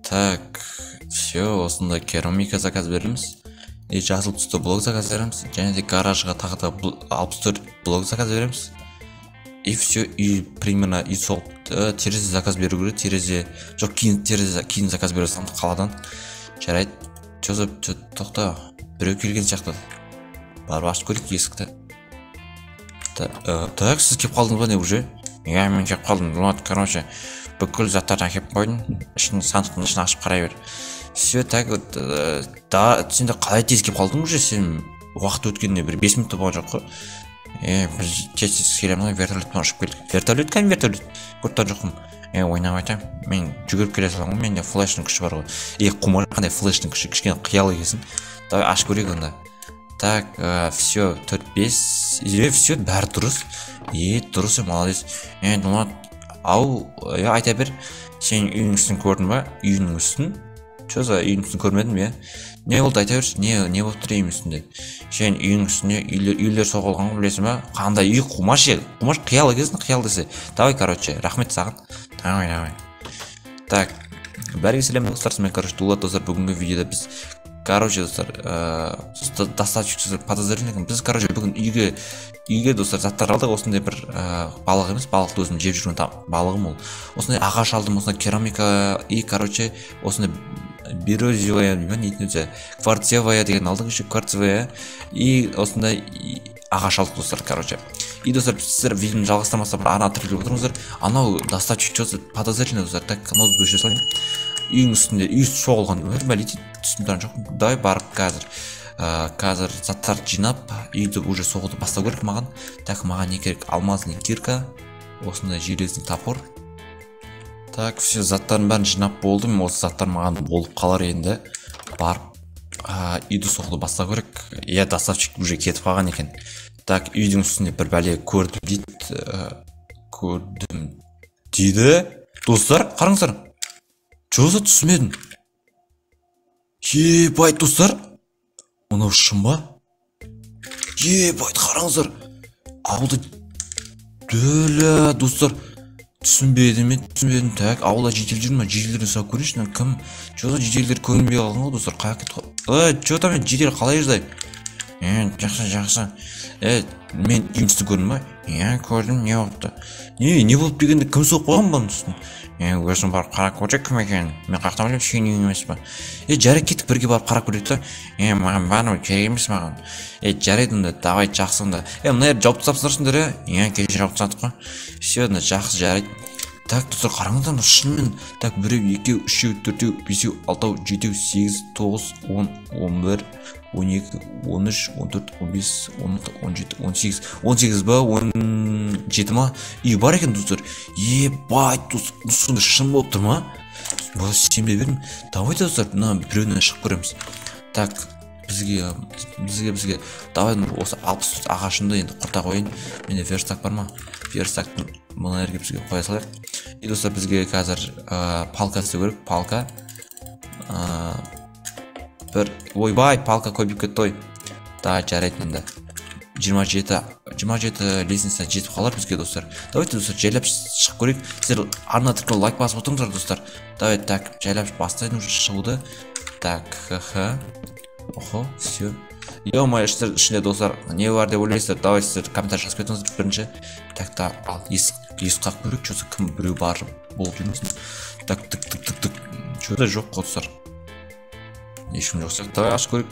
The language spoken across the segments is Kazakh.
Так, все, осында керамика заказ береміз. Жасыл түсті блок заказ береміз. Және де гаражға тағы да 64 блок заказ береміз. И все, и примерно и сол терезе заказ беру керек. Терезе жоқ, кейін заказ бере саламыз қаладан. Жарайды. Тоқта, біреу келген сияқты. Барып ашып көрейік есікті. Так, сіз кеп қалдыңыз ба не уже? Я, мен кеп қалдым. Короче, бүкіл заттарды әкеп қойдым. Сандықтың ішін ашып қарай бер. Все, так вот, сен де қалай тез кеп қалдың уже? Сен уақыт өткеніне бір 5 минут болған жоқ қой. Біз тез келемін ғой, вертолетпен ұшып келдік. Вертолет кән вертолет? Көрген жоқпын. Ойнап айтам. Мен жүгіріп келе саламын ғой, менде флештің күші бар ғой. Құмар қандай флештің күші, кішкене қиялы келсін. Давай ашып көрейік онда. Так, все, 4-5, все, бәрі дұрыс. Дұрыс, молодец. Ау, айта бер, сен үйінің үстін көрдің ба? Үйінің үстін? Чо за үйінің үстін көрмедім, я? Не болды, айта берші, не болып тұр үйінің үстінде? Сен үйінің үстіне үйлер соғылған білесің ба? Қандай үй құмаш ел? Құмаш қиялы кезін, қиялы десе. Давай, короче, рахмет саған. Давай. Так, бәрге сәлем достар, мен, короче, Дулат достар, бүгінгі видеода біз короче, достар, достаточно подозрительный. Біз, короче, бүгін үйге достар заттар алдық. Осындай бір балық емес, балықты өзім жеп жүрген балығым ол. Осындай ағаш алдым, осындай керамика и, короче, осындай березовая, кварцевая деген алдық еще, кварцевая и осындай ағаш алдық достар, короче. И достар, сіздер видеоны жалғастырмаса бір ана тіріліп отырыңыздар. Анау достаточно подозрительный достар. Так, канал көше салайын. Үйің үстінде, үй соғылған бәлеті түсіндірген жоқ. Давай барып қазір заттарды жинап, үйді уже соғуды бастау керек маған. Так, маған не керек? Алмазный кирка, осындай железный топор. Так, все заттарын бәрін жинап болды. Мен осы заттар маған болып қалар енді. Барып үйді соғуды бастау керек. Доставщик уже кетіп қалған екен. Так, үйдің үстінде бір бәле көрдім дейді. Достар, қараңыздар. Чоза түсмедім. Ебайт достар. Мынау шын ба? Ебайт қараңыздар. Ауылда дөля достар. Түсінбедім. Так, ауылда жедел жүр ма? Жеделдерін сау көрінші. Кім? Чоза жеделдер көрінбей қалған ғой достар. Қаяқ кетті. Чоза мен жедел қалай жүрдай? Жақсы. Мен үйімізді көрдім ба? Көрдім, не болыпты? Не болып дегенде кім соқ қойған бұның үстін? Өзің барып қарап көрсек кім екен? Мен қақтан білем, сен үйің емес па? Жарайды кеттік бірге барып қарап көрейік та. Маған бәрі керек емес маған. Жарайды онда, давай жақсы онда. Мына ер жауапты тапсырсыңдар, кеше жауапты сатып қой. Все, жақсы жарайды. Так, достар, қараңыздар, шынымен. Так, біреу, екеу, үшеу, төртеу, бесеу, алтау, жетеу, 8, 9, 10, 11, 12, 13, 14, 15, 16, 17, 18, 18 ба, 17 ма? Үй бар екен, достар. Ебайт, достар, сонда шын болып тұр ма? Бұл сенбей бердім. Давай, достар, біреуінен шығып көреміз. Так, бізге, давай, осы 64 ағашымды енді құрта қойын. Менде верстак бар ма? Верстактың мұны әрге бізге қоя салайық. И достар, бізге қазір палка істеу керек, палка. Ойбай, палка көбейіп кетті ой. Да, жарайды енді. 27 лестница жетіп қалар бізге достар. Давайте достар, жайлап шығып көрейік. Сіздер арна тіркіл лайк басып отырыңыздар достар. Давай, так, жайлап бастайын уже шығуды. Так, Охо, все. Ё-моё, ішінде достар, не бар деп ойлайсыздар? Давай сіздер комментарий жазып кетіңіздер бірінші. Так, ал есік қақ көрейік, чөзі кім біреу бар болып жүрмесін. Так, тік. Чөзі жоқ қой достар. Ешкім жоқ сияқты. Давай ашып көрейік.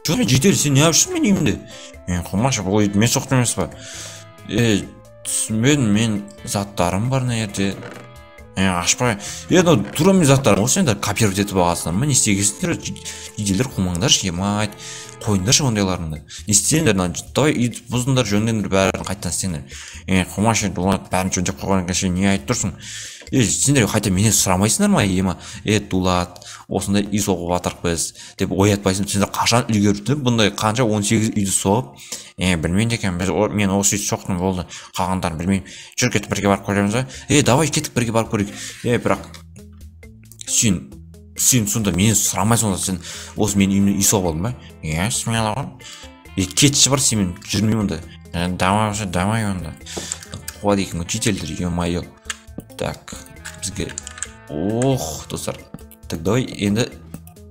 Чөзі мен жетер, сен не апшын мен үйімде? Құмашы, бұл үйді мен соқты емес па? Түсінбедім, мен заттарым бар на ерде. Ашпай. Тура мен заттарым осы енді копировать етіп бағасындар ма? Не істегесіндер? Жеделдер қумаңдар, шемайт. Қойындар ондайларыңды. Не істеңдер? Давай үйді бұзыңдар, жөндеңдер, бәрін қайттан істеңдер. Құмашы, бәрін жөндеп қойған кәше не айтып тұрсың? Сендер қайта менен сұрамайсыңдар ма? Дулат, осындай үй соғуға атырық біз деп оятпайсың. Сендер қашан үлгерді? Бұндай қанша 18 үйді соғып? Білмейді екен, мен осы үйді соқтым болды. Қалғандарын білмеймін. Жүр кетіп бірге барып көреміз ба? Давай кеттік бірге барып көрейік. Бірақ сен сонда мені сұрамайсың онда, сен осы мен үйімде үй соғып алдың ба? Смело ғой. Кетші бар, сен мен жүрмеймін онда. Давай онда. Қуады екен, жителдер, ё-моё. Так, бізге ох достар. Так давай енді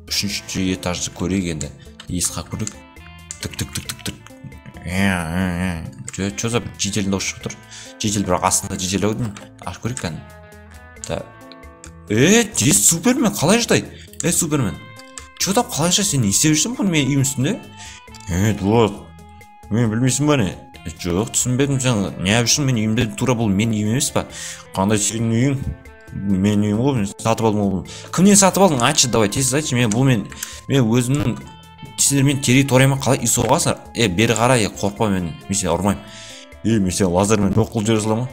үшінші этажды көрейік енді. Есқа көрейік. Тік. Чо за жителін дауыс шығып тұр. Жител бірақ астында жител аудың. Аш көрейік кәні. Супермен қалай жыдай? Супермен. Чо да қалай жыдай? Сен не істеп жүрсің бұны мен үйім үстінде? Дулат. Мен білмейсің ба не? Жоқ, түсінбедім сен. Не әбішін мен үйімде тура бұл мен үйім емес па? Қандай сенің үйің? Мен үйім ғой, мен сатып алдым ол. Кімнен сатып алдың? Айтшы, давай тез айтшы. Мен өзімнің сендер мен территорияма қалай үй соғасың? Бері қара, қорқпа мен сені ұрмаймын. Мен сені лазермен жоқ қылып жібере саламын.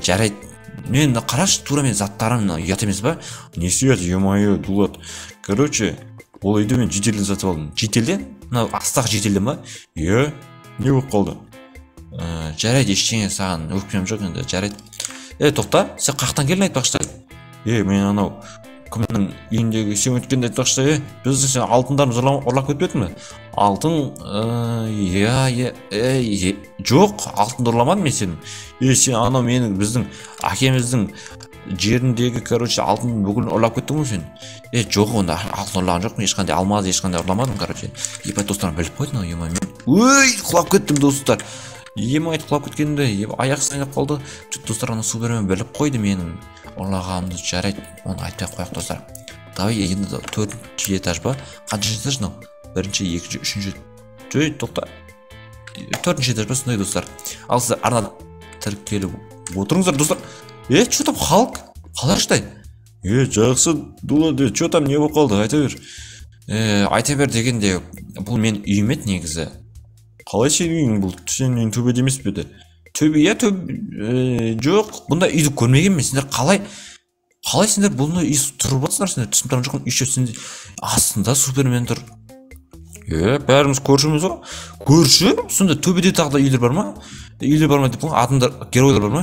Жарайды. Мен қарашы, тура мен заттарым ұят емес па? Не сияды, е-мое, Дулат. Короче, ол үйді мен жителден сатып алдым. Жителден? Мына астағы жителден ба? Не болып қалды? Жарайды, ештеңе саған өкпем жоқ енді, жарайды. Тоқта, сен қақтан келін айтпақшы. Мен анау кімнің үйіндегі сен өткенде айтпақшы, біздің сен алтындарымыз ұрлап кетпедің бе? Алтын, жоқ, алтын ұрламадым мен сенің. Сен анау менің біздің әкеміздің жеріндегі, короче, алтын бүгін ұрлап кеттің ғой сен. Жоқ, онда алтын ұрлаған жоқпын, ешқандай алмазы, ешқандай ұрламадым, короче. Достарым біліп қойдың, мен. Құлап кеттім, достар. Құлап кеткенімді, аяқ сайнап қалды. Достар, ана Супермен біліп қойды менің ұрлағанымды. Жарайды, оны айтпай қояқ, достар. Давай, енді 4-ші этаж ба? Қаншыншы этаж мынау? 1-ші, 2-ші, 3-ші. Тоқта. 4-ші этаж ба, сондай, достар. Ал сіздер арнада тіркеліп отырыңыздар, достар. Чо там халық? Қалай жыдай? Жақсы, Дулат, чо там не болып қалды? Айта бер. Айта бер дегенде, бұл мен үйім еді негізі. Қалай сен үйің бұл? Сен үйің төбеде емес пе еді? Төбе, жоқ. Бұнда үйді көрмеген мен. Сендер қалай сендер бұны үй тұрып атсыңдар? Сендер түсім тұрған жоқын үйші сендер астында Супермен тұр. Бәріміз көршіміз ғой. Көрші? Сонда төбеде тағы да үйлер бар ма? Үйлер бар ма деп қойған? Адамдар, геройлар бар ма?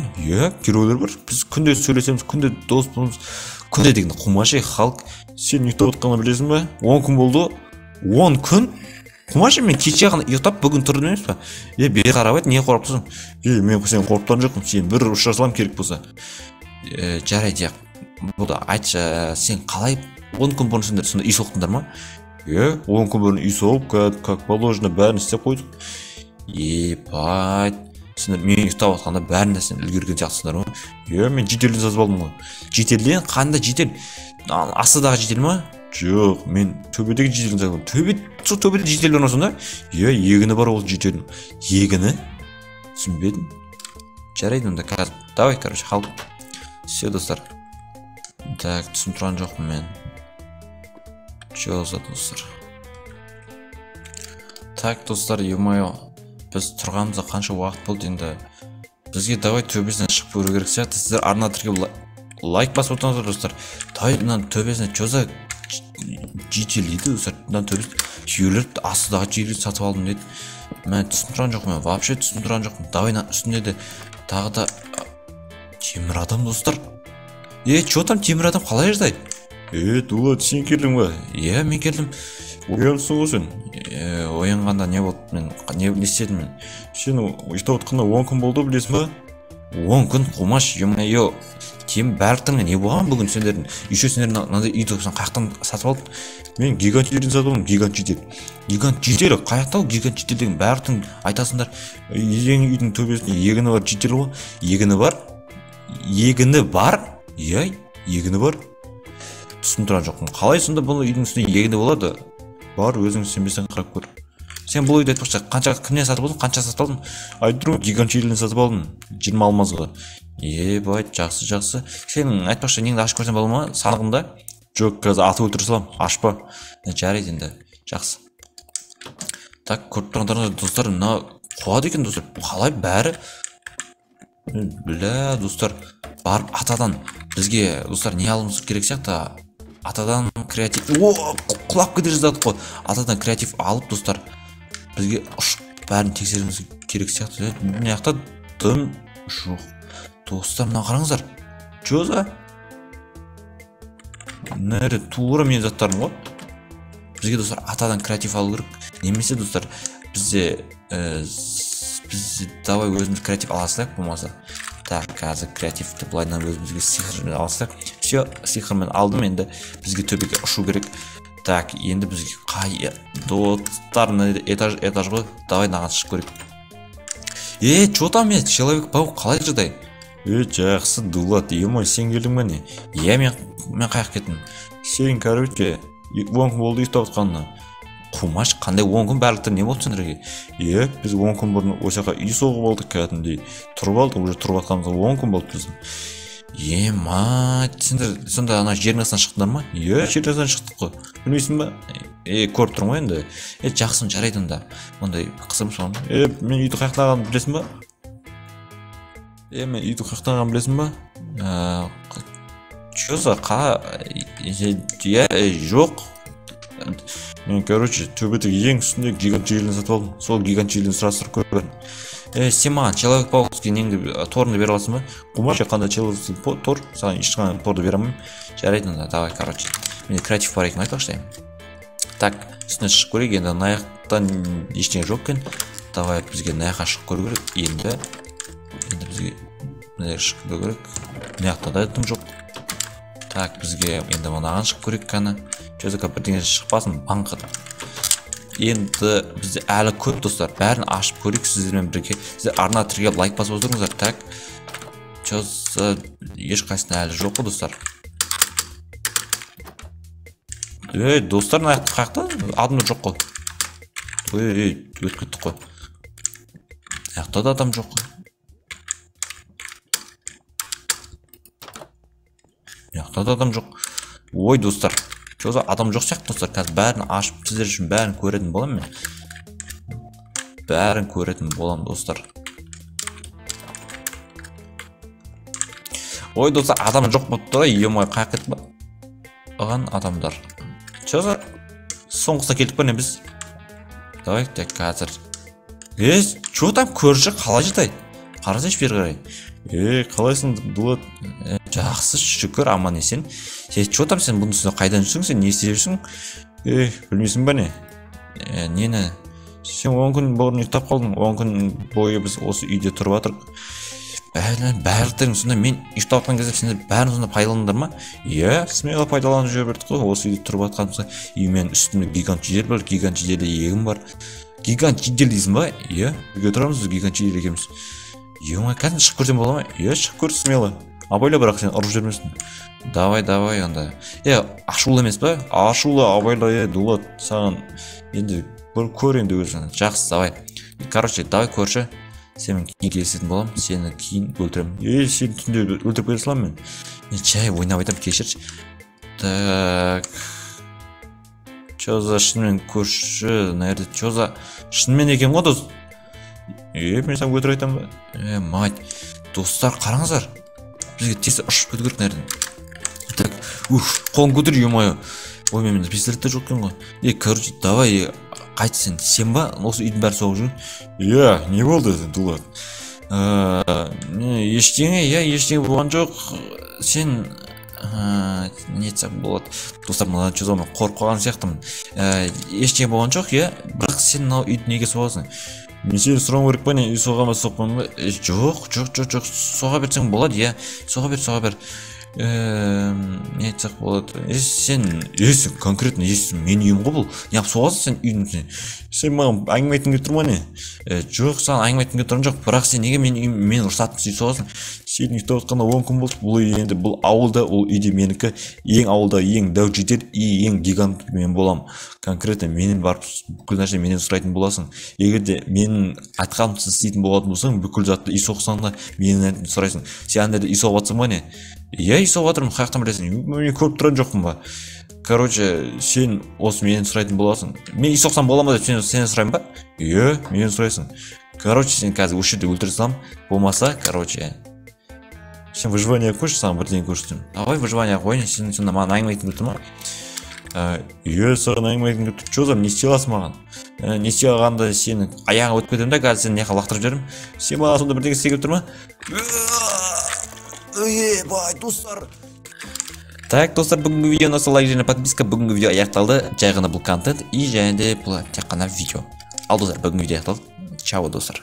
Геройлар бар. Біз күнде сөйлесеміз, күнде дос болымыз. Күнде дегенде қумашы халық. Сен ұйықтап отқаны білесің бе? 10 күн болды. 10 күн? Қумашы мен кеше ғана ұйықтап бүгін тұрдым емес па? Бері қарап айт, не қорқып тұрсың? Мен сен қорқыптан жоқпын. Сен бір ұшырсалам керек болса. Жарайды, бұл да айтшы, сен қалай 10 күн бұрын сендер сонда үй соқтыңдар ма? 10 күн бұрын үй соғып, как положено бәрін істеп қойдық. Байт. Сендер мен ұйықтап отқанда бәрін сен үлгерген сияқтысыңдар ма? Мен жителден жазып алдым ғой. Жителден? Қандай жител? Астыдағы жител ма? Жоқ, мен төбедегі жителден жазып алдым. Төбеде жител бар ма сонда? Егіні бар ол жителдің. Егіні? Түсінбедім. Жарайды онда қазір. Давай, короче, халық. Все, достар. Так, түсініп тұрған жоқпын мен. Чоғыза, достар. Так, достар, е-мое. Біз тұрғанымызда қанша уақыт болды енді. Бізге давай төбесінен шығып көру керек сияқты. Сіздер арна тіркеп лайк басып отырыңыздар, достар. Давай мынаның төбесіне чоза жител дейді, достар. Мынаның төбесіне жүйелерді астыдағы жүйелерді сатып алдым дейді. Мен түсініп тұрған жоқпын, мен вообще түсініп тұрған жоқпын. Давай үстінде де тағы да темір адам, достар. Чо там темір адам қалай жыдай? Дулат, сен келдің ба? Мен келдім. Оянсың ғой сен? Оянғанда не болды? Мен не істедім мен? Сен ұйықтап отқанда 10 күн болды, білесің ба? 10 күн қумаш, е-мое. Тем бәріктің не болған бүгін сендердің? Еще сендердің мынандай үйді қаяқтан сатып алдым? Мен гигант жителден сатып алдым, гигант жител. Гигант жител, қаяқта ол гигант жител деген бәріктің айтасыңдар. Үйдің төбесінде егіні бар жител ғой. Егіні бар? Егіні бар? Егіні бар? Түсініп тұрған жоқпын. Қалай сонда бұл үйдің үстінде егіні болады? Бар, өзің сенбесең қарап көр. Сен бұл үйді айтпақшы, кімнен сатып алдың? Қанша сатып алдың? Айтырмын, гигант жителден сатып алдым. 20 алмазға. Байт, жақсы. Сен айтпақшы, неңді ашып көрсен бола ма? Санығында? Жоқ, қазір аты өлтіре салам. Ашпа. Жарайды енді. Жақсы. Так, көріп тұрғандарыңыздар, достар, мына қуады екен, достар. Қалай бәрі? Бля, достар, барып атадан бізге, достар, не алуымыз керек сияқты? Атадан креатив... Құлап кете жаздадық қой. Атадан креатив алып, достар, бізге бәрін тексеріміз керек сияқты. Мына жақта дым жоқ. Достар, мына қараңыздар. Чоза? Нәрі тура мен заттарым ғой. Бізге, достар, атадан креатив алу керек. Немесе, достар, бізде давай өзіміз креатив аласылайық болмаса. Так, қазір креативті былайынан өзімізге сиқырмен алсақ. Все, сиқырмен алдым, енді бізге төбеге ұшу керек. Так, енді бізге қай достар этаж ғой. Давай наған шығып көрейік. Чё там еді? Человек-паук қалай жағдай? Жақсы, Дулат, емой, сен келдің бе не? Мен қаяқ кеттім. Сен, короче, 10 күн болды ұйықтап отқанына. Қумаш, қандай 10 күн барлықтар не болды сендерге? Біз 10 күн бұрын осыға үй соғып алдық кәдімгідей. Тұрып алдық, уже тұрып атқанымызға 10 күн болды біздің. Мать, сендер сонда ана жердің астынан шықтыңдар ма? Жердің астынан шықтық қой. Білмейсің ба? Көріп тұрмын ғой енді. Жақсын, жарайды онда. Ондай қысым соған. Мен үйді қаяқтағанымды білесің ба? Мен үйді қаяқтағанымды білесің ба? Чоза, жоқ. Мен, короче, төбедегі ең үстіндегі гигант желіні сатып алдым. Сол гигант желіні сұрастырып көрдім. Сен маған Человек-паук неңді торынды бере аласың ба? Қумашы қандай Человек-паук тор, саған ешқандай торды бере алмаймын. Жарайды онда, давай, короче. Мен креатив бар екенін айтпақшы. Так, үстіне шығып көрейік, енді наяқтан ештеңе жоқ екен. Давай, бізге наяққа шығып көру керек. Енді бізге наяққа шығып көру керек. Наяқта да айтым жоқ. Так, бізге енді мынаған шығып көрейік қана. Чөзіка бірдеңе шықпасын, банқыды. Енді бізде әлі көп достар. Бәрін ашып көрейік сіздермен бірге. Сіздер арна түрге лайк басып отырыңыздар. Так, чөзі ешқайсына әлі жоқ қой достар. Достар наяқты қаяқта? Адамда жоқ қой. Өтіп кеттік қой. Аяқта да адам жоқ қой. Аяқта да адам жоқ. Ой, достар. Чоза адам жоқ сияқты достар. Қазір бәрін ашып сіздер үшін бәрін көретін болам мен. Бәрін көретін болам достар. Ой, достар, адам жоқ болып тұр. Емой, қаяқ кетіп ба? Оған адамдар. Чоза соңғыста келдік па не біз? Давай, тек қазір. Чо там көрші қалай жатай? Қарасайшы бері қарай. Қалайсың, Дулат? Жақсы, шүкір, аман есен. Чо там сен бұның үстіне қайдан жүрсің? Сен не істеп жүрсің? Білмейсің ба не? Нені? Сен 10 күн бұрын ұйықтап қалдың. 10 күн бойы біз осы үйде тұрып жатырық. Бәрі сонда мен ұйықтап жатқан кезде сендер бәрін сонда пайдаланыңдар ма? Смело пайдаланып жүре бердік қой. Осы үйде тұрып жатқанымызға. Мен үстімде гигант жедел бар, гигант жеделде егім бар. Гигант жедел дейсің ба? Үйге тұрамыз, гигант жедел екеміз. Кәдімгі шығып көрсем бола ма? Шығып көрсі смело. Абайла бірақ сен ұрып жүрмесін. Давай, онда. Ашулы емес па? Ашулы, абайла, Дулат, саған. Енді көр енді өзің. Жақсы, давай. Короче, давай көрші. Сен кейін келесетін болам. Сені кейін өлтірем. Сен түнде өлтіріп келе салам мен. Жай ойнап айтам, кешірші. Так. Чоза шынымен көрші. Нәрді Чоза шынымен екен ғой дос. Мен саған өтір айтам ба? Мать. Достар, қараңыздар. Бізге тесі ұшып көті көрік нәрден. Так, қолын көтір, емайы. Ой, менде пистолетті жоқ кен ғой. Короче, давай, қайты сен ба? Осы үйдің бәрі соғып жүрген? Не болды, Дулат? Ештеңе болған жоқ. Сен... не етсақ болады. Достар, мына чөзома қорып қалған сияқтымын. Ештеңе болған жоқ, бірақ сен мынау үйді неге соғасың? Мен сені сұрауым керек па не? Үй соға ма, соқпан ба? Жоқ. Соға берсең болады, соға бер. Не айтсақ болады? Сен конкретно мен үйім ғой бұл. Неғып соғасың сен үйдің? Сен маған әңгіме айтқың келіп тұр ма не? Жоқ, саған әңгіме айтқың келіп тұрған жоқ. Бірақ сен неге мен ұрсатын үй соғасың? Сен ұйықтап отқанда 10 күн болды. Бұл үй енді бұл ауылда, ол үйде менікі. Ең ауылда ең дәу жедел, ең гигант мен болам. Конкретно менен барып бүкіл нәрсе менен сұрайтын боласың. Егер де менің айтқанымды істейтін болатын болсаң, бүкіл затты үй соқсаң да менен сұрайсың. Сен андерде үй соғып жатсың ба не? Үй соғып жатырмын, қаяқтан білесің? Мен көріп тұрған жоқпын ба? Короче, сен осы менен сұрайтын боласың. Мен үй соқсам бола ма деп сенен сұрайын ба? Менен сұрайсың. Короче, сен қазір осы жерде өлтіре салам. Болмаса, короче, сен выживание қойшы, саған бірдеңе көрсетемін. Давай выживание қойын, сен сонда маған әңгіме айтқың келіп тұр ма? Саған әңгіме айтқың келіп тұр. Чозам, не істей аласың маған? Не істей алғанда сенің аяғыңа өтіп кетемін да, қазір сені неқа лақтырып жіберемін. Сен маған сонда бірдеңе істей келіп тұр ма? Бай, достар. Так, достар, бүгінгі видеоны лайк және подписка. Бүгінгі видео аяқталды. Жай ғана бұл контент и және де бұл тек қана видео. Ал достар, бүгінгі видео аяқталды. Чао, достар.